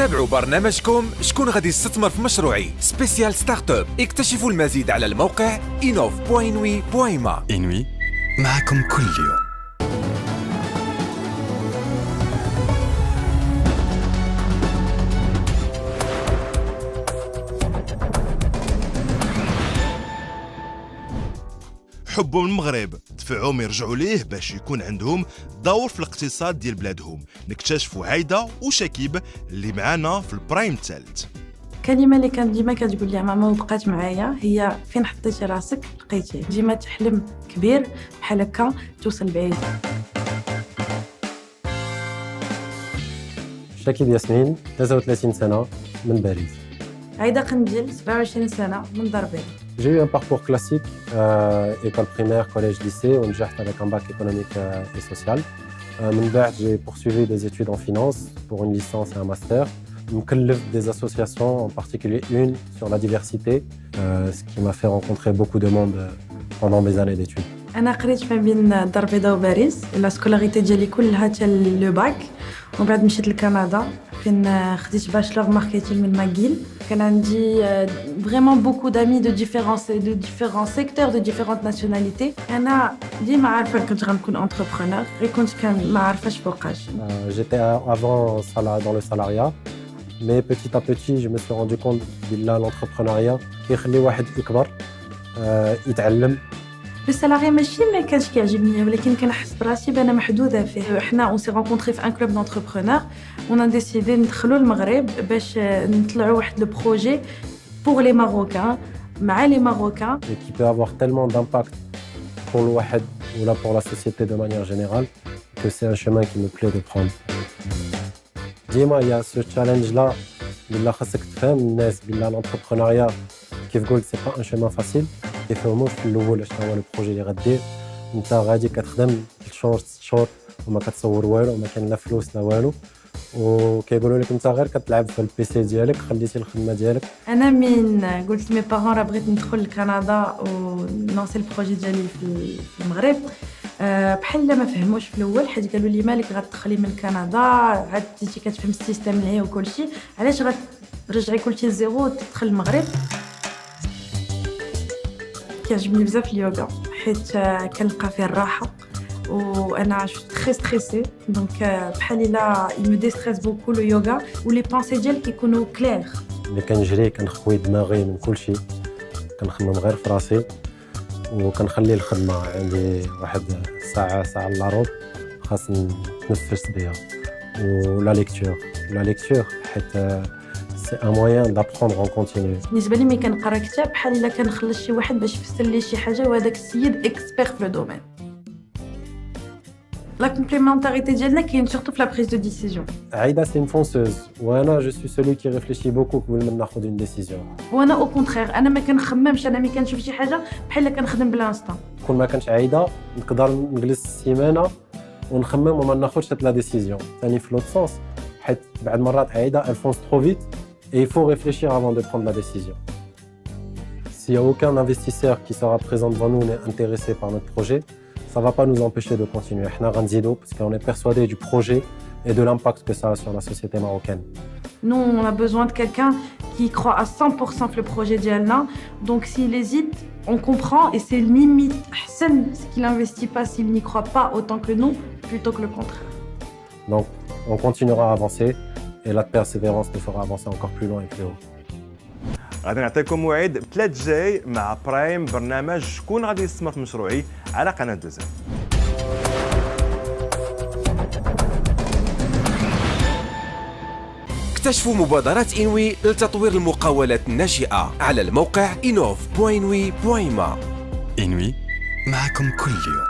تابعوا برنامجكم شكون غادي يستثمر في مشروعي سبيسيال ستارت اب. اكتشفوا المزيد على الموقع inov.inwi.ma. إنوي معكم كل يوم. حبوا من المغرب دفعوهم يرجعوا ليه باش يكون عندهم دور في الاقتصاد ديال بلادهم. نكتشفوا عايده وشكيب اللي معانا في البرايم الثالث. كلمه اللي كان ديما كتقول لي ماما وبقات معايا هي فين حطيتي راسك لقيتيه. ديما تحلم كبير بحال هكا توصل بعيد. شكيب ياسمين 33 سنة من باريس. عايده قنديل 27 سنه من دربين. J'ai eu un parcours classique, école primaire, collège, lycée, où j'ai avec un bac économique et social. J'ai poursuivi des études en finance pour une licence et un master. J'ai des associations, en particulier une sur la diversité, ce qui m'a fait rencontrer beaucoup de monde pendant mes années d'études. انا قريت ما بين الدار البيضاء وباريس. لا سكولاريتي ديالي كلها حتى لو باك، ومن بعد مشيت لكندا فين خديت باشلور ماركتينغ من ماكيل. كان عندي فريمون بوكو دامي دو ديفيرون سيكتور دو ديفيرونت ناسيوناليتي. انا ديما عارفه كنت غنكون انتربرونور، غير كنت ما عارفاش فوقاش. J'étais avant dans le salariat, mais petit à petit je me suis rendu compte que l'entrepreneuriat كيخلي واحد يكبر يتعلم. السالاري ماشي ما كانش كيعجبني، ولكن كنحس براسي بأنا محدوده فيه. حنا اون سي رونكونطري في ان كلوب دونتربرونور، ونا ديسيدي ندخلوا المغرب باش نطلعوا واحد لو بروجي بور لي ماروكان مع لي ماروكان. Et qui peut avoir tellement d'impact pour le واحد ou là pour la société de manière générale que c'est un chemin qui me plaît de prendre. ديما il y a ce challenge là اللي خاصك تفهم الناس بلا l'entrepreneuriat كيف قلت c'est pas un chemin facile. كيفهموا في الاول شنو هو البروجي اللي غدير. انت غادي كتخدم 3 شهور 6 شهور وما كتصور والو، ما كاين لا فلوس لا والو، وكيقولوا لك انت غير كتلعب في البيسي ديالك، خليتي الخدمه ديالك. انا من قلت لمي بارون راه بغيت ندخل لكندا ونونسي البروجي ديالي في المغرب، بحال ما فهموش في الاول، حيت قالوا لي مالك غتدخلي من كندا عاد انت كتفهم السيستم اللي هي وكلشي، علاش غترجعي كلشي لزيرو وتدخل المغرب. كيعجبني بزاف اليوغا حيت كنلقى فيه الراحه، وانا تري ستريسي دونك بحال الا مي ديستريس بوكو لو يوغا، ولي بونسي ديالك كيكونوا كلير. ملي كنجري كنخوي دماغي من كلشي، كنخمم غير في راسي وكنخلي الخدمه عندي واحد ساعه الا ربع خاص نتنفس بها. ولا ليكتور حيت c'est un moyen d'apprendre en continu. بالنسبه لي ملي كنقرا كتاب بحال الا كنخلص شي واحد باش يفسر لي شي حاجه، وهذاك السيد اكسبير في لو دومين. لا كومبليمونتاريتي ديالنا كاين سورتو في لا بريز دو ديسيزيون. عايده سي فونسوز وانا جو سوي سولي كي ريفليشي بوكو قبل ما ناخذ اون ديسيزيون. وانا او كونترير، انا ما كنخممش، انا ملي كنشوف شي حاجه بحال الا كنخدم بالانستان. كون ما كانش عايده نقدر نجلس سيمانه ونخمم وما ناخذش لا ديسيزيون. ثاني في لوط سونس حيت بعد مرات عايده elle fonce trop vite et il faut réfléchir avant de prendre la décision. S'il n'y a aucun investisseur qui sera présent devant nous, n'est intéressé par notre projet, ça ne va pas nous empêcher de continuer. Parce qu'on est persuadé du projet et de l'impact que ça a sur la société marocaine. Nous, on a besoin de quelqu'un qui croit à 100% que le projet d'Alna. Donc s'il hésite, on comprend et c'est limite Hassan qu'il n'investit pas s'il n'y croit pas autant que nous, plutôt que le contraire. Donc on continuera à avancer et la persévérance nous fera avancer encore plus loin et plus haut. غادي نعطيكم موعد بثلاث جاي مع برايم، برنامج شكون غادي يستثمر في مشروعي على قناه دوزان. اكتشفوا مبادرات إنوي لتطوير المقاولات الناشئة على الموقع inov.inwi.ma. إنوي معكم كل يوم.